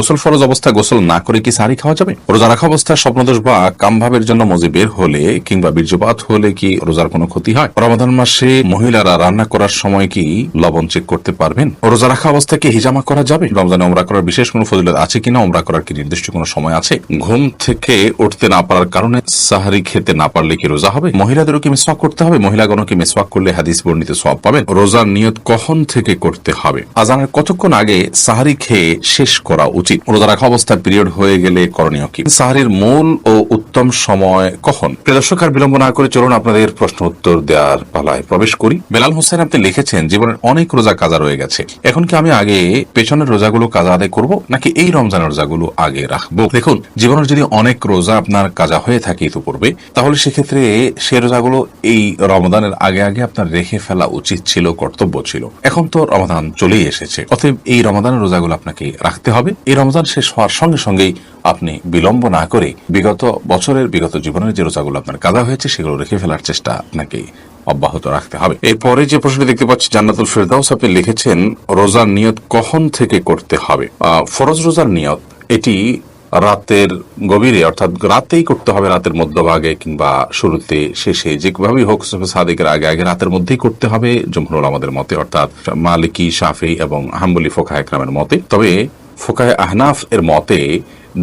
গোসল ফরজ অবস্থায় গোসল না করে কি সাহারি খাওয়া যাবে? রোজা রাখা অবস্থায় স্বপ্নদোষ বা কামভাবের জন্য মজি বের হলে কিংবা বীর্যপাত হলে কি রোজার কোনো ক্ষতি হয়? রমাদান মাসে মহিলারা রান্না করার সময় কি লবণ চেক করতে পারবেন? রোজা রাখা অবস্থায় কি হিজামা করা যাবে? রমজানে উমরা করার বিশেষ কোনো ফজিলত আছে কিনা? উমরা করার কি নির্দিষ্ট কোনো সময় আছে? ঘুম থেকে উঠতে না পারার কারণে সাহারি খেতে না পারলে কি রোজা হবে? মহিলাদেরও কি মিসওয়াক করতে হবে? মহিলাগণও কি মিসওয়াক করলে হাদিস বর্ণিত সওয়াব পাবেন? রোজার নিয়ত কখন থেকে করতে হবে? আজানের কতক্ষণ আগে সাহারি খেয়ে শেষ করা উচিত? রোজা রাখা অবস্থায় পিরিয়ড হয়ে গেলে করণীয় কি? সাহারির মূল ও উত্তম সময় কখন? প্রিয় দর্শক, আর বিলম্ব না করে চলুন আপনাদের প্রশ্ন উত্তর দেওয়ার পালায় প্রবেশ করি। বেলাল হোসেন আপনি লিখেছেন, জীবনের অনেক রোজা কাজা রয়ে গেছে, এখন কি আমি আগে পেছনের রোজাগুলো কাজা আদায় করব নাকি এই রমজানের রোজাগুলো আগে রাখবো? দেখুন, জীবনের যদি অনেক রোজা আপনার কাজা হয়ে থাকে ইতিপূর্বে, তাহলে সেক্ষেত্রে সে রোজাগুলো এই রমজানের আগে আগে আপনার রেখে ফেলা উচিত ছিল, কর্তব্য ছিল। এখন তো রমজান চলেই এসেছে, অতএব এই রমজানের রোজাগুলো আপনাকে রাখতে হবে। এই রমজান শেষ হওয়ার সঙ্গে সঙ্গেই আপনি বিলম্ব না করে বিগত বছরের বিগত জীবনের যে রোজাগুলো আপনার কাজা হয়েছে সেগুলো রেখে ফেলার চেষ্টা আপনাকে অব্যাহত রাখতে হবে। এরপরে যে প্রশ্নটি দেখতে পাচ্ছি, জান্নাতুল ফেরদাউস আপনি লিখেছেন, রোজার নিয়ত কখন থেকে করতে হবে? ফরজ রোজার নিয়ত এটি রাতের গভীরে, অর্থাৎ রাতেই করতে হবে, রাতের মধ্যভাগে কিংবা শুরুতে, শেষে, যেভাবেই হোক সাদিকের আগে আগে রাতের মধ্যেই করতে হবে জমহুর উলামাদের মতে, অর্থাৎ মালিকি, শাফি এবং হাম্বলি ফোকাহে কেরামের মতে। তবে ফোকাহে আহনাফ এর মতে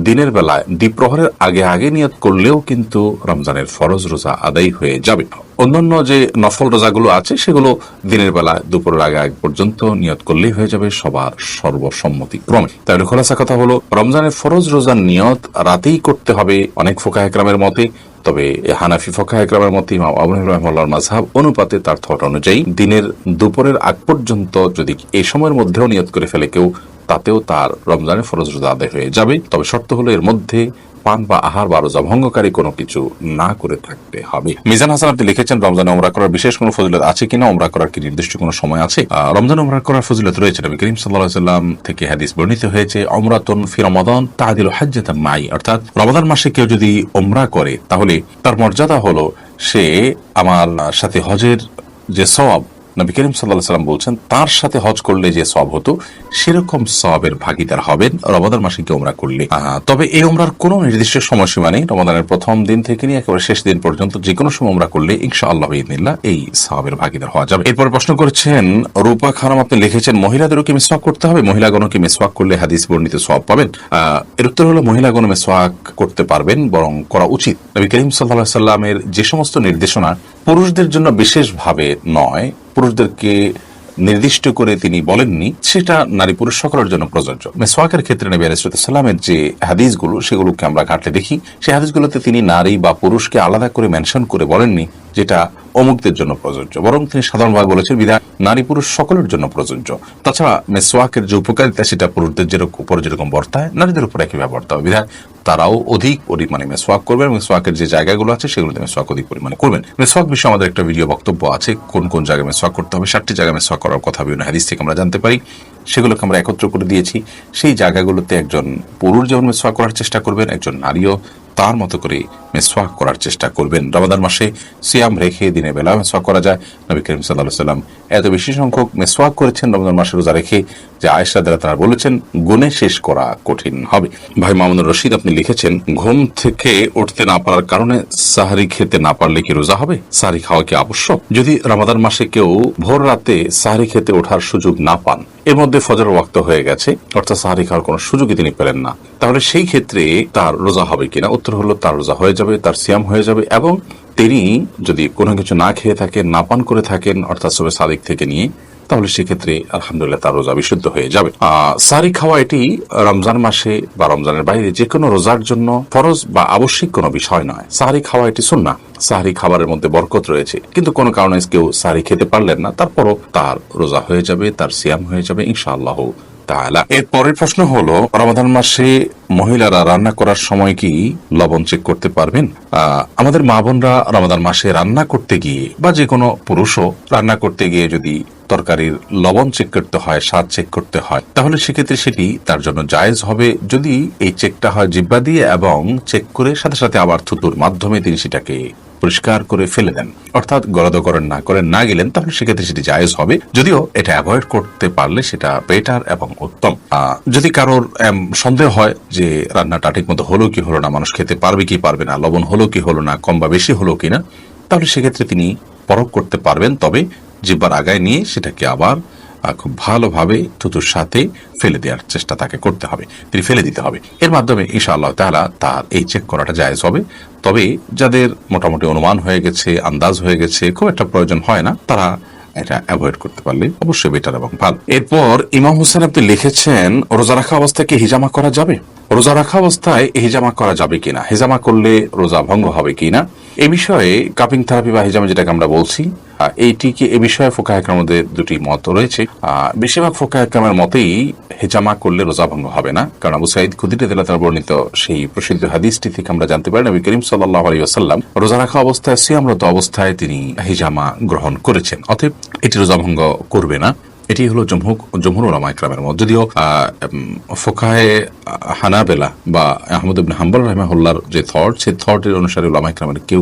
দিনের বেলায় দ্বিপ্রহরের আগে আগে নিয়ত করলেও কিন্তু রমজানের ফরজ রোজা আদায় হয়ে যাবে। অন্যান্য যে নফল রোজাগুলো আছে সেগুলো দিনের বেলা দুপুরের আগে আগে পর্যন্ত নিয়ত করলেই হয়ে যাবে সবার সর্বসম্মতি ক্রমে। তাহলে খোলাসা কথা হলো, রমজানের ফরজ রোজার নিয়ত রাতেই করতে হবে অনেক ফোকাহে কেরামের মতে। তবে হানাফি ফোকাহে কেরামের মতে ইমাম আবু হানিফা রাহিমাহুল্লাহর মাযহাব অনুপাতে তার থট অনুযায়ী দিনের দুপুরের আগ পর্যন্ত যদি এই সময়ের মধ্যেও নিয়ত করে ফেলে কেউ, তাতেও তার রমজানের ফরজ রোজা আদায় হয়ে যাবে। তবে শর্ত হলো এর মধ্যে পান বা আহার বা রোজা ভঙ্গকারী কোনো কিছু না করে থাকতে হবে। মিজান হাসান আপনি লিখেছেন, রমজানে উমরা করার বিশেষ কোনো ফজিলত আছে কিনা? উমরা করার কি নির্দিষ্ট কোনো সময় আছে? রমজানে উমরা করার ফজিলত রয়েছে। নবী করিম সাল্লাল্লাহু আলাইহি ওয়াসাল্লাম থেকে হাদিস বর্ণিত হয়েছে, উমরাতুন ফি রমাদান তা'দিলু হাজ্জাতাম মাই, অর্থাৎ রমাদান মাসে কেউ যদি উমরা করে তাহলে তার মর্যাদা হলো সে আমার সাথে হজের যে সওয়াব নবী করিম সাল্লাল্লাহু আলাইহি ওয়াসাল্লাম বলছেন তার সাথে হজ করলে যে সওয়াব হতো সেরকম সওয়াবের ভাগীদার হবেন রমাদান মাসে কেউ উমরা করলে। তবে এই উমরার কোনো নির্দিষ্ট সময়সীমা নেই। রমাদানের প্রথম দিন থেকে নিয়ে একেবারে শেষ দিন পর্যন্ত যে কোনো সময় উমরা করলে ইনশাআল্লাহ বিইذনিল্লাহ এই সওয়াবের ভাগীদার হওয়া যাবে। এরপর প্রশ্ন করেছেন রূপা খানম আপনি লিখেছেন, মহিলাদেরও কি মিসওয়াক করতে হবে? মহিলাগণও কি মিসওয়াক করলে হাদিস বর্ণিত সওয়াব পাবেন? এর উত্তর হলো, মহিলাগণ মিসওয়াক করতে পারবেন, বরং করা উচিত। নবী করিম সাল্লাল্লাহু আলাইহি ওয়াসাল্লামের যে সমস্ত নির্দেশনা পুরুষদের জন্য বিশেষভাবে নয়, পুরুষদেরকে নির্দিষ্ট করে তিনি বলেননি, সেটা নারী পুরুষ সকলের জন্য প্রযোজ্য। মিসওয়াকের ক্ষেত্রে নবী আলাইহিস সালামের যে হাদিসগুলো সেগুলোকে আমরা ঘাটলে দেখি, সেই হাদিসগুলোতে তিনি নারী বা পুরুষকে আলাদা করে মেনশন করে বলেননি যেটা অমুকদের জন্য প্রযোজ্য, বরং তিনি সাধারণভাবে বলেছেন বিধায় নারী পুরুষ সকলের জন্য প্রযোজ্য। তাছাড়া মিসওয়াকের যে উপকারিতা সেটা পুরুষদের উপর যেরকম বর্তায় নারীদের উপর একইভাবে বর্তায়, বিধায় তারাও অধিক পরিমাণে মিসওয়াক করবেন। মিসওয়াকের যে জায়গাগুলো আছে সেগুলোতে মিসওয়াক অধিক পরিমাণে করবেন। মিসওয়াক বিষয়ে আমাদের একটা ভিডিও বক্তব্য আছে, কোন কোন জায়গায় মিসওয়াক করতে হবে, 7টি জায়গায় মিসওয়াক করার কথা বিভিন্ন হাদিস থেকে আমরা জানতে পারি, সেগুলোকে আমরা একত্র করে দিয়েছি। সেই জায়গাগুলোতে একজন পুরুষ যেমন মিসওয়াক করার চেষ্টা করবেন, একজন নারীও তার মতো করে মিসওয়াক করার চেষ্টা করবেন। রমাদান মাসে সিয়াম রেখে দিনের বেলা মিসওয়াক করা যায়। নবী করিম সাল্লাল্লাহু আলাইহি ওয়াসাল্লাম এত বেশি সংখ্যক মিসওয়াক করেছেন রমজান মাসে রোজা রেখে যে আয়েশা রাদিয়াল্লাহু তাআলা বলেছেন গুণে শেষ করা কঠিন হবে। ভাই মামুনুর রশিদ আপনি লিখেছেন, ঘুম থেকে উঠতে না পারার কারণে সাহারি খেতে না পারলে কি রোজা হবে? সাহারি খাওয়া কি আবশ্যক? যদি রমাদান মাসে কেউ ভোর রাতে সাহারি খেতে ওঠার সুযোগ না পান, এর মধ্যে ফজরের ওয়াক্ত হয়ে গেছে, অর্থাৎ সাহারি খাওয়ার কোনো সুযোগই তিনি পেলেন না, তাহলে সেই ক্ষেত্রে তার রোজা হবে কিনা? উত্তর হলো তার রোজা হয়ে যাবে, তার সিয়াম হয়ে যাবে। এবং তিনি যদি কোনো কিছু না খেয়ে থাকেন, না পান করে থাকেন, অর্থাৎ সবে সাদিক থেকে নিয়ে, তাহলে সেক্ষেত্রে আলহামদুলিল্লাহ তার রোজা বিশুদ্ধ হয়ে যাবে। সাহারি খাওয়া এটি রমজান মাসে বা রমজানের বাইরে যে কোনো রোজার জন্য ফরজ বা আবশ্যিক কোনো বিষয় নয়। সাহারি খাওয়া এটি সুন্নাহ। সাহারি খাবারের মধ্যে বরকত রয়েছে, কিন্তু কোনো কারণে কেউ সাহারি খেতে পারলেন না, তারপরও তার রোজা হয়ে যাবে, তার সিয়াম হয়ে যাবে ইনশাআল্লাহ তাআলা। এর পরের প্রশ্ন হলো, রমাদান মাসে মহিলারা রান্না করার সময় কি লবণ চেক করতে পারবেন? আমাদের মা বোনরা রমাদান মাসে রান্না করতে গিয়ে বা যে কোনো পুরুষও রান্না করতে গিয়ে যদি তরকারির লবণ চেক করতে হয়, স্বাদ চেক করতে হয়, তাহলে সেক্ষেত্রে সেটি তার জন্য জায়েজ হবে যদি এই চেকটা হয় জিহ্বা দিয়ে এবং চেক করে সাথে সাথে আবার থুতুর মাধ্যমে তিনি সেটাকে পরিষ্কার করে ফেলে দেন, অর্থাৎ গলদকরণ না গেলেন, তাহলে সেক্ষেত্রে সেটি জায়েজ হবে। যদিও এটা অ্যাভয়েড করতে পারলে সেটা বেটার এবং উত্তম। যদি কারোর সন্দেহ হয় যে রান্নাটা ঠিক মতো হলো কি হলো না, মানুষ খেতে পারবে কি পারবে না, লবণ হলো কি হলো না, কম বা বেশি হলো কিনা, তাহলে সেক্ষেত্রে তিনি পরখ করতে পারবেন। তবে জিহ্বার আগায় নিয়ে সেটাকে আবার খুব ভালোভাবে থুতুর সাথে ফেলে দেওয়ার চেষ্টা তাকে করতে হবে, তিনি ফেলে দিতে হবে। এর মাধ্যমে ইনশাআল্লাহ তাআলা তার এই চেক করাটা জায়েজ হবে। তবে যাদের মোটামুটি অনুমান হয়ে গেছে, আন্দাজ হয়ে গেছে, খুব একটা প্রয়োজন হয় না, তারা এটা অ্যাভয়েড করতে পারলে অবশ্যই বেটার এবং ভালো। এরপর ইমাম হোসেন আপনি লিখেছেন, রোজা রাখা অবস্থায় কি হিজামা করা যাবে? রোজা রাখা অবস্থায় হিজামা করা যাবে কিনা, হিজামা করলে রোজা ভঙ্গ হবে কিনা, এ বিষয়ে কাপিং থেরাপি বা হিজামা যেটাকে আমরা বলছি, এইটিকে এ বিষয়ে ফোকাহে কেরামের মধ্যে দুটি মত রয়েছে। বেশিরভাগ ফোকাহে কেরামের মতেই হিজামা করলে রোজা ভঙ্গ হবে না, কারণ আবু সাঈদ খুদরী রাদিয়াল্লাহু তাআলা বর্ণিত সেই প্রসিদ্ধ হাদিসটি থেকে আমরা জানতে পারি নবী করিম সাল্লাল্লাহু আলাইহি ওয়াসাল্লাম রোজা রাখা অবস্থায়, সিয়ামরত অবস্থায় তিনি হিজামা গ্রহণ করেছেন, অতএব এটি রোজা ভঙ্গ করবে না। এটি হলো জমহুর উলামায়ে কেরামের মত। যদিও ফোকাহে হানাবেলা বা আহমদ ইবনে হাম্বল রাহিমাহুল্লাহর যে থট, সেই থটের অনুসারে উলামায়ে কেরামের কেউ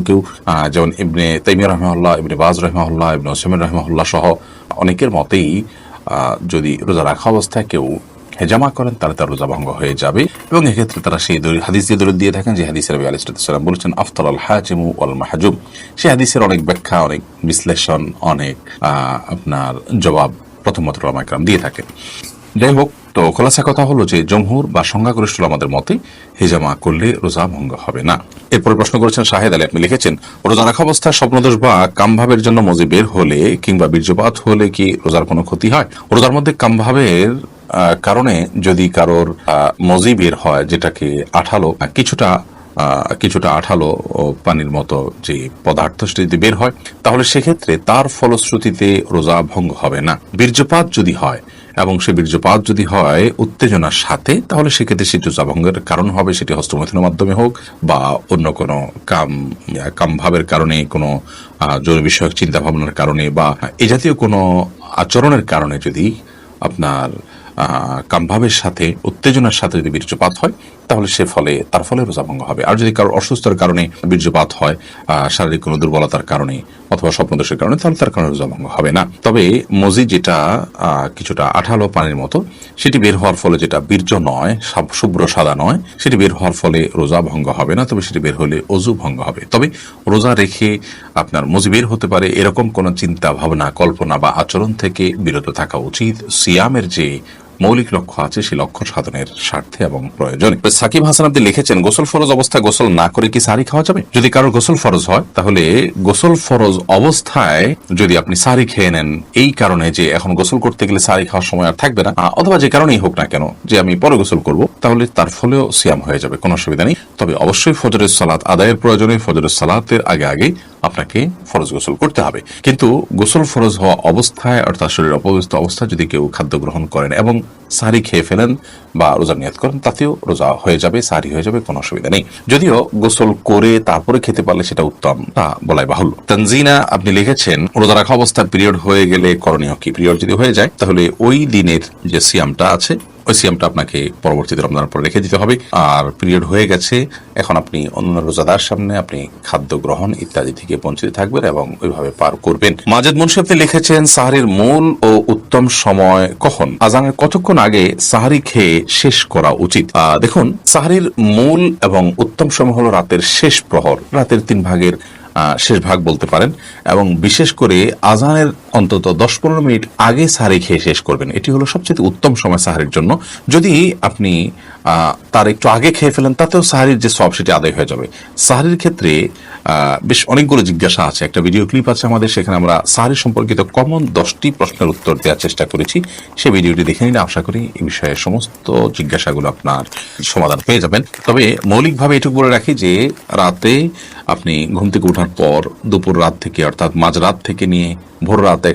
যেমন ইবনে তাইমিয়া রাহিমাহুল্লাহ, ইবনে বাজ রাহিমাহুল্লাহ, ইবনে উসাইমিন রাহিমাহুল্লাহ সহ অনেকের মতেই যদি রোজা রাখা অবস্থায় কেউ হেজামা করেন তাহলে তার রোজা ভঙ্গ হয়ে যাবে। এবং এক্ষেত্রে তারা সেই হাদিস দিয়ে দলিল দিয়ে থাকেন যে হাদিসের নবী আলাইহিস সালাম বলেছেন, আফতারাল হাজিমু ওয়াল মাহজুম। সেই হাদিসের অনেক ব্যাখ্যা, অনেক বিশ্লেষণ, অনেক আপনার জবাব প্রথমত উলামায়ে কেরাম দিয়ে থাকেন। যাই হোক, তো খোলাসা কথা হলো যে জমহুর বা সংখ্যাগরিষ্ঠ আমাদের মতে হিজামা করলে রোজা ভঙ্গ হবে না। এরপরে প্রশ্ন করেছেন শাহেদ আলী, আপনি লিখেছেন, রোজা রাখা অবস্থায় স্বপ্নদোষ বা কামভাবের জন্য মজি বের হলে কিংবা বীর্যপাত হলে কি রোজার কোনো ক্ষতি হয়? রোজার মধ্যে কামভাবের কারণে যদি কারোর মজি বের হয়, যেটাকে আঠালো কিছুটা আঠালো পানির মতো যে পদার্থ যদি বের হয়, তাহলে সেক্ষেত্রে তার ফলশ্রুতিতে রোজা ভঙ্গ হবে না। বীর্যপাত যদি হয় এবং সে বীর্যপাত যদি হয় উত্তেজনার সাথে, তাহলে সেক্ষেত্রে সে রোজা ভঙ্গের কারণ হবে, সেটি হস্তমৈথুনের মাধ্যমে হোক বা অন্য কোনো কাম ভাবের কারণে, কোনো যৌন বিষয়ক চিন্তা ভাবনার কারণে বা এ জাতীয় কোনো আচরণের কারণে যদি আপনার কামভাবের সাথে উত্তেজনার সাথে যদি বীর্যপাত হয়, তাহলে তার ফলে রোজা ভঙ্গ হবে। আর যদি কারোর অসুস্থতার কারণে বীর্যপাত হয়, শারীরিক কোনো দুর্বলতার কারণে অথবা স্বপ্নদোষের কারণে, তাহলে তার কারণে রোজা ভঙ্গ হবে না। তবে মজি যেটা কিছুটা আঠালো পানির মতো, সেটি বের হওয়ার ফলে, যেটা বীর্য নয়, শুভ্র সাদা নয়, সেটি বের হওয়ার ফলে রোজা ভঙ্গ হবে না। তবে সেটি বের হলে ওযু ভঙ্গ হবে। তবে রোজা রেখে আপনার মজি বের হতে পারে এরকম কোন চিন্তা ভাবনা, কল্পনা বা আচরণ থেকে বিরত থাকা উচিত। সিয়ামের যে মৌলিক লক্ষ্য আছে সেই লক্ষ্য সাধনের স্বার্থে এবং প্রয়োজনে। সাকিব হাসান আপনি লিখেছেন, গোসল ফরজ অবস্থায় গোসল না করে কি সাহরি খাওয়া যাবে? যদি কারোর গোসল ফরজ হয়, তাহলে গোসল ফরজ অবস্থায় যদি আপনি সাহরি খেয়ে নেন, এই কারণে যে এখন গোসল করতে গেলে সাহরি খাওয়ার সময় আর থাকবে না, অথবা যে কারণেই হোক না কেন যে আমি পরে গোসল করব, তাহলে তার ফলেও সিয়াম হয়ে যাবে, কোনো অসুবিধা নেই। তবে অবশ্যই ফজরের সালাত আদায়ের প্রয়োজনে ফজরের সালাতের আগে আপনাকে ফরজ গোসল করতে হবে। কিন্তু গোসল ফরজ হওয়া অবস্থায়, অর্থাৎ শরীর অপবিত্র অবস্থায় যদি কেউ খাদ্য গ্রহণ করেন এবং সাহরি খেয়ে ফেলেন বা রোজা নিয়ত করেন, তাতেও রোজা হয়ে যাবে, সাহরি হয়ে যাবে, কোনো অসুবিধা নেই। যদিও গোসল করে তারপরে খেতে পারলে সেটা উত্তম, তা বলাই বাহুল্য। তানজিনা আপনি লিখেছেন, রোজা রাখা অবস্থায় পিরিয়ড হয়ে গেলে করণীয় কি? পিরিয়ড যদি হয়ে যায়, তাহলে ওই দিনের যে সিয়ামটা আছে, ওই সিয়ামটা আপনাকে পরবর্তীতে রমজানের পরে রেখে দিতে হবে। আর পিরিয়ড হয়ে গেছে, এখন আপনি অন্য রোজাদার সামনে আপনি খাদ্য গ্রহণ ইত্যাদি থেকে বঞ্চিত থাকবেন এবং ওইভাবে পার করবেন। মাজেদ মুন্সি আপনি লিখেছেন, সাহরির মূল ও উত্তম সময় কখন? আজানের কতক্ষণ আগে সাহরি খেয়ে শেষ করা উচিত? দেখুন, সাহরির মূল এবং উত্তম সময় হলো রাতের শেষ প্রহর, রাতের 3 ভাগের শেষ ভাগ বলতে পারেন, এবং বিশেষ করে আজানের অন্তত 10-15 মিনিট আগে সাহরি খেয়ে শেষ করবেন। এটি হলো সবচেয়ে উত্তম সময় সাহরির জন্য। যদি আপনি তার একটু আগে খেয়ে ফেলেন, তাতেও সাহরির যে সব সেটি আদায় হয়ে যাবে। সাহরির ক্ষেত্রে বেশ অনেকগুলো জিজ্ঞাসা আছে, একটা ভিডিও ক্লিপ আছে আমাদের, সেখানে আমরা সাহরি সম্পর্কিত কমন 10টি প্রশ্নের উত্তর দেওয়ার চেষ্টা করেছি। সেই ভিডিওটি দেখে নিলে আশা করি এই বিষয়ে সমস্ত জিজ্ঞাসাগুলো আপনার সমাধান পেয়ে যাবেন। তবে মৌলিকভাবে এটুকু বলে রাখি যে রাতে আপনি ঘুম থেকে ওঠার পর দুপুর রাত থেকে, অর্থাৎ মাঝরাত থেকে নিয়ে ভোর রাতে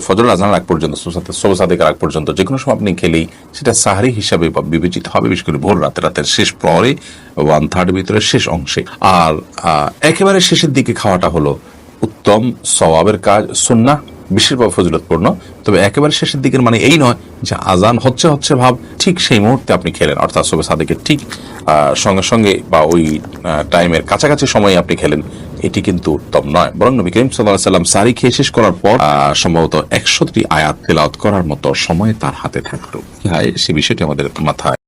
ফজর আজানের আগ পর্যন্ত, সুবহ সাদিকের আগ পর্যন্ত যে কোনো সময় আপনি খেলেই সেটা সাহরি হিসাবে বিবেচিত হবে, বিশেষ করে ভোর রাতের শেষ প্রহরে 1/3 ভিতরে শেষ অংশে। আর একেবারে শেষের দিকে খাওয়াটা হলো উত্তম সওয়াবের কাজ, সুন্নাহ, বিশেষভাবে ফজিলতপূর্ণ। তবে একেবারে শেষের দিকের মানে এই নয় যে আজান হচ্ছে ভাব ঠিক সেই মুহূর্তে আপনি খেলেন, অর্থাৎ সুবহ সাদিকের ঠিক সঙ্গে সঙ্গে বা ওই টাইমের কাছাকাছি সময়ে আপনি খেলেন, এটি কিন্তু উত্তম নয়। বরং নবী করিম সাল্লাল্লাহু আলাইহি ওয়াসাল্লাম সারি খেয়ে শেষ করার পর সম্ভবত 100টি আয়াত তেলাওয়াত করার মতো সময় তার হাতে থাকতো। সে বিষয়টি আমাদের মাথায়